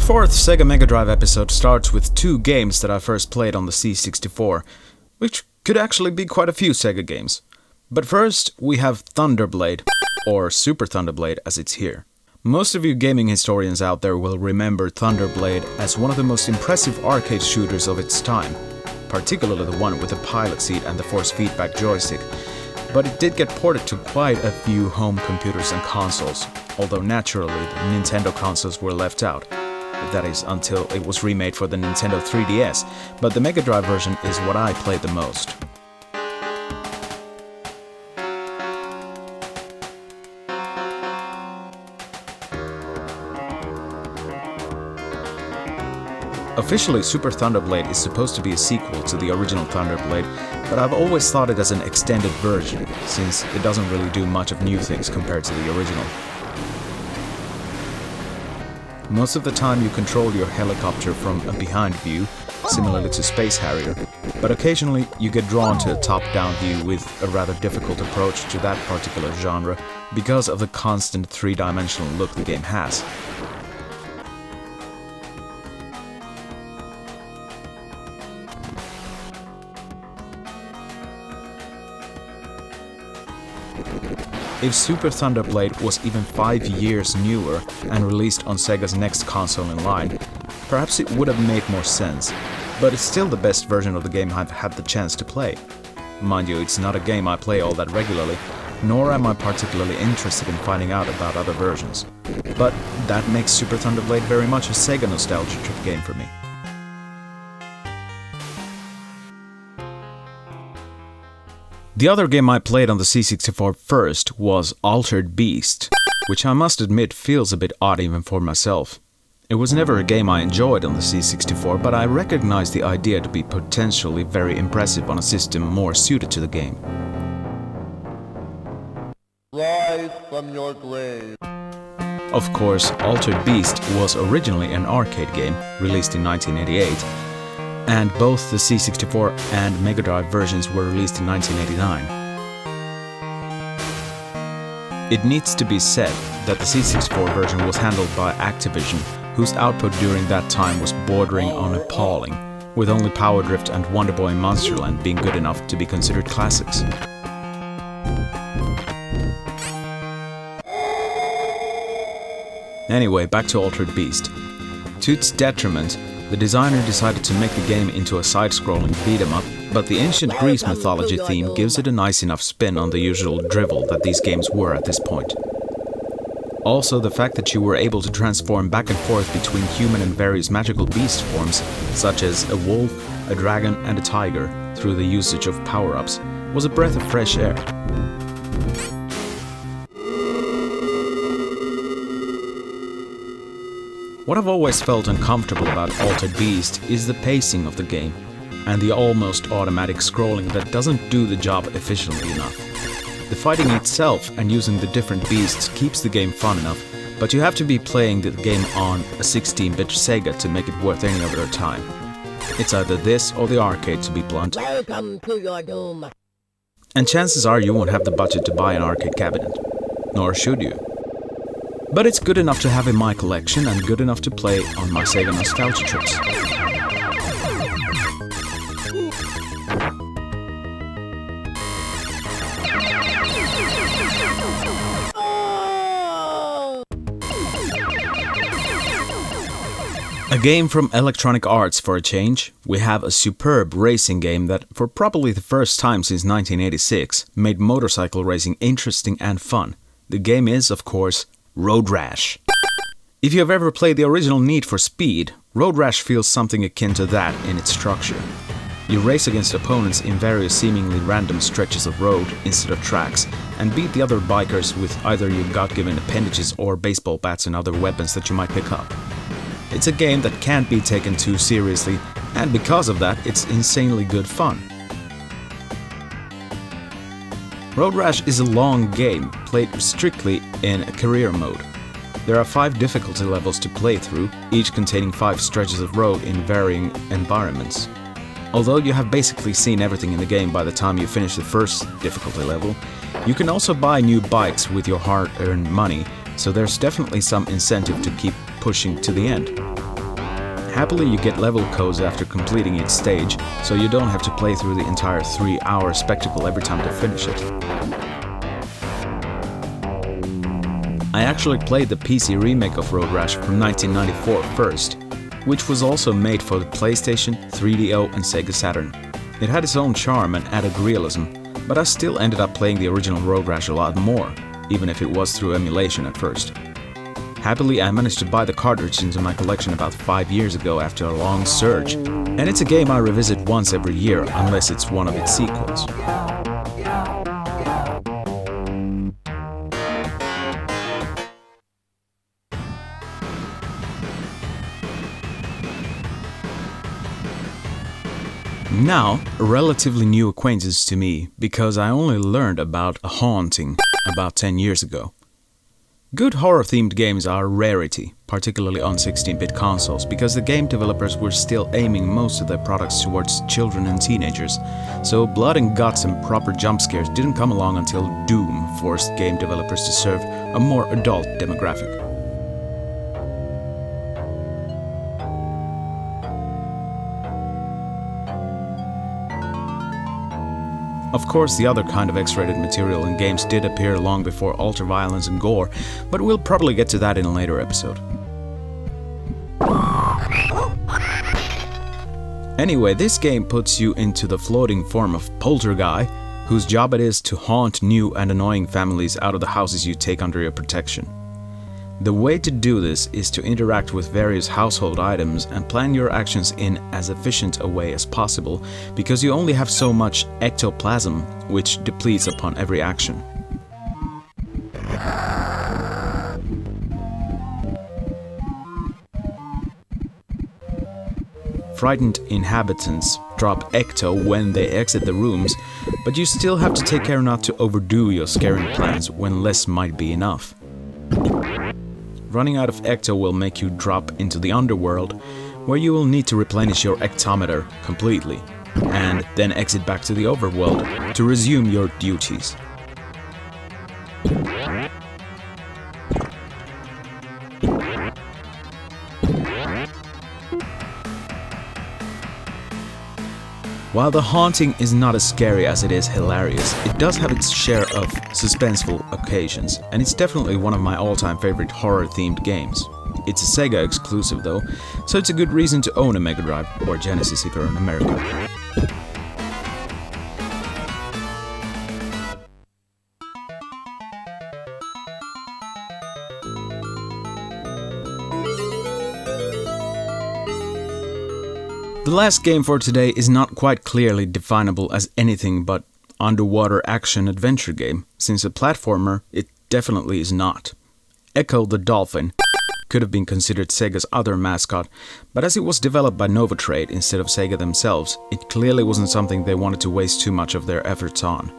fourth Sega Megadrive episode starts with two games that I first played on the C64, which could actually be quite a few Sega games. But first, we have Thunderblade, or Super Thunderblade as it's here. Most of you gaming historians out there will remember Thunderblade as one of the most impressive arcade shooters of its time, particularly the one with the pilot seat and the force feedback joystick. But it did get ported to quite a few home computers and consoles, although naturally the Nintendo consoles were left out. That is, until it was remade for the Nintendo 3DS, but the Mega Drive version is what I played the most. Officially, Super Thunderblade is supposed to be a sequel to the original Thunderblade, but I've always thought it as an extended version, since it doesn't really do much of new things compared to the original. Most of the time you control your helicopter from a behind view, similarly to Space Harrier, but occasionally you get drawn to a top-down view with a rather difficult approach to that particular genre because of the constant three-dimensional look the game has. If Super Thunderblade was even 5 years newer and released on Sega's next console in line, perhaps it would have made more sense, but it's still the best version of the game I've had the chance to play. Mind you, it's not a game I play all that regularly, nor am I particularly interested in finding out about other versions. But that makes Super Thunderblade very much a Sega nostalgia trip game for me. The other game I played on the C64 first was Altered Beast, which I must admit feels a bit odd even for myself. It was never a game I enjoyed on the C64, but I recognized the idea to be potentially very impressive on a system more suited to the game. Rise from your grave. Of course, Altered Beast was originally an arcade game, released in 1988, and both the C64 and Mega Drive versions were released in 1989. It needs to be said that the C64 version was handled by Activision, whose output during that time was bordering on appalling, with only Power Drift and Wonder Boy and Monsterland being good enough to be considered classics. Anyway, back to Altered Beast. To its detriment, the designer decided to make the game into a side-scrolling beat-em-up, but the ancient Greece mythology theme gives it a nice enough spin on the usual drivel that these games were at this point. Also, the fact that you were able to transform back and forth between human and various magical beast forms, such as a wolf, a dragon and a tiger, through the usage of power-ups, was a breath of fresh air. What I've always felt uncomfortable about Altered Beast is the pacing of the game, and the almost automatic scrolling that doesn't do the job efficiently enough. The fighting itself and using the different beasts keeps the game fun enough, but you have to be playing the game on a 16-bit Sega to make it worth any of your time. It's either this or the arcade, to be blunt. Welcome to your doom. And chances are you won't have the budget to buy an arcade cabinet. Nor should you. But it's good enough to have in my collection and good enough to play on my Sega nostalgia trips. A game from Electronic Arts for a change. We have a superb racing game that, for probably the first time since 1986, made motorcycle racing interesting and fun. The game is, of course, Road Rash. If you have ever played the original Need for Speed, Road Rash feels something akin to that in its structure. You race against opponents in various seemingly random stretches of road instead of tracks, and beat the other bikers with either your God-given appendages or baseball bats and other weapons that you might pick up. It's a game that can't be taken too seriously, and because of that, it's insanely good fun. Road Rash is a long game, played strictly in career mode. There are 5 difficulty levels to play through, each containing 5 stretches of road in varying environments. Although you have basically seen everything in the game by the time you finish the first difficulty level, you can also buy new bikes with your hard-earned money, so there's definitely some incentive to keep pushing to the end. Happily, you get level codes after completing each stage, so you don't have to play through the entire 3-hour spectacle every time to finish it. I actually played the PC remake of Road Rash from 1994 first, which was also made for the PlayStation, 3DO and Sega Saturn. It had its own charm and added realism, but I still ended up playing the original Road Rash a lot more, even if it was through emulation at first. Happily, I managed to buy the cartridge into my collection about 5 years ago after a long search, and it's a game I revisit once every year unless it's one of its sequels. Now, a relatively new acquaintance to me, because I only learned about a haunting about 10 years ago. Good horror-themed games are a rarity, particularly on 16-bit consoles, because the game developers were still aiming most of their products towards children and teenagers, so blood and guts and proper jump scares didn't come along until Doom forced game developers to serve a more adult demographic. Of course, the other kind of X-rated material in games did appear long before ultra-violence and gore, but we'll probably get to that in a later episode. Anyway, this game puts you into the floating form of Polterguy, whose job it is to haunt new and annoying families out of the houses you take under your protection. The way to do this is to interact with various household items and plan your actions in as efficient a way as possible, because you only have so much ectoplasm, which depletes upon every action. Frightened inhabitants drop ecto when they exit the rooms, but you still have to take care not to overdo your scaring plans when less might be enough. Running out of ecto will make you drop into the underworld, where you will need to replenish your ectometer completely, and then exit back to the overworld to resume your duties. While the haunting is not as scary as it is hilarious, it does have its share of suspenseful occasions, and it's definitely one of my all-time favorite horror-themed games. It's a Sega exclusive though, so it's a good reason to own a Megadrive, or Genesis if you're in America. The last game for today is not quite clearly definable as anything but underwater action-adventure game. Since a platformer, it definitely is not. Ecco the Dolphin could have been considered Sega's other mascot, but as it was developed by Novatrade instead of Sega themselves, it clearly wasn't something they wanted to waste too much of their efforts on.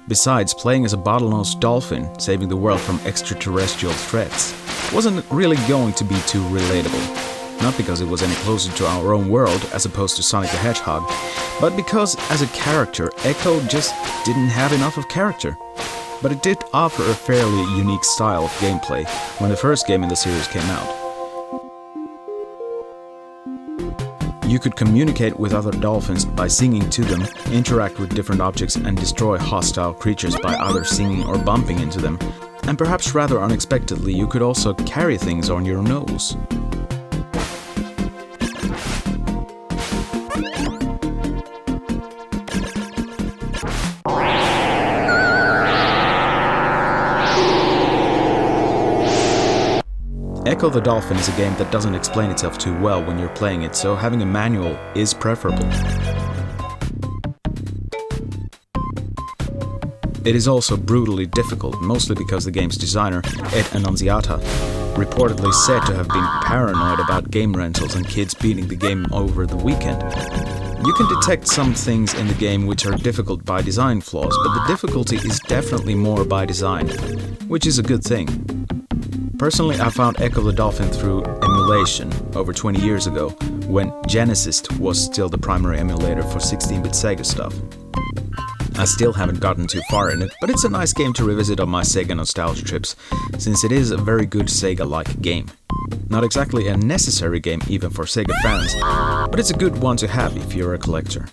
Besides, playing as a bottlenose dolphin, saving the world from extraterrestrial threats, wasn't really going to be too relatable. Not because it was any closer to our own world as opposed to Sonic the Hedgehog, but because as a character, Ecco just didn't have enough of character. But it did offer a fairly unique style of gameplay when the first game in the series came out. You could communicate with other dolphins by singing to them, interact with different objects and destroy hostile creatures by either singing or bumping into them, and perhaps rather unexpectedly you could also carry things on your nose. Ecco the Dolphin is a game that doesn't explain itself too well when you're playing it, so having a manual is preferable. It is also brutally difficult, mostly because the game's designer, Ed Annunziata, reportedly said to have been paranoid about game rentals and kids beating the game over the weekend. You can detect some things in the game which are difficult by design flaws, but the difficulty is definitely more by design, which is a good thing. Personally, I found Ecco the Dolphin through emulation over 20 years ago, when Genesis was still the primary emulator for 16-bit Sega stuff. I still haven't gotten too far in it, but it's a nice game to revisit on my Sega nostalgia trips, since it is a very good Sega-like game. Not exactly a necessary game even for Sega fans, but it's a good one to have if you're a collector.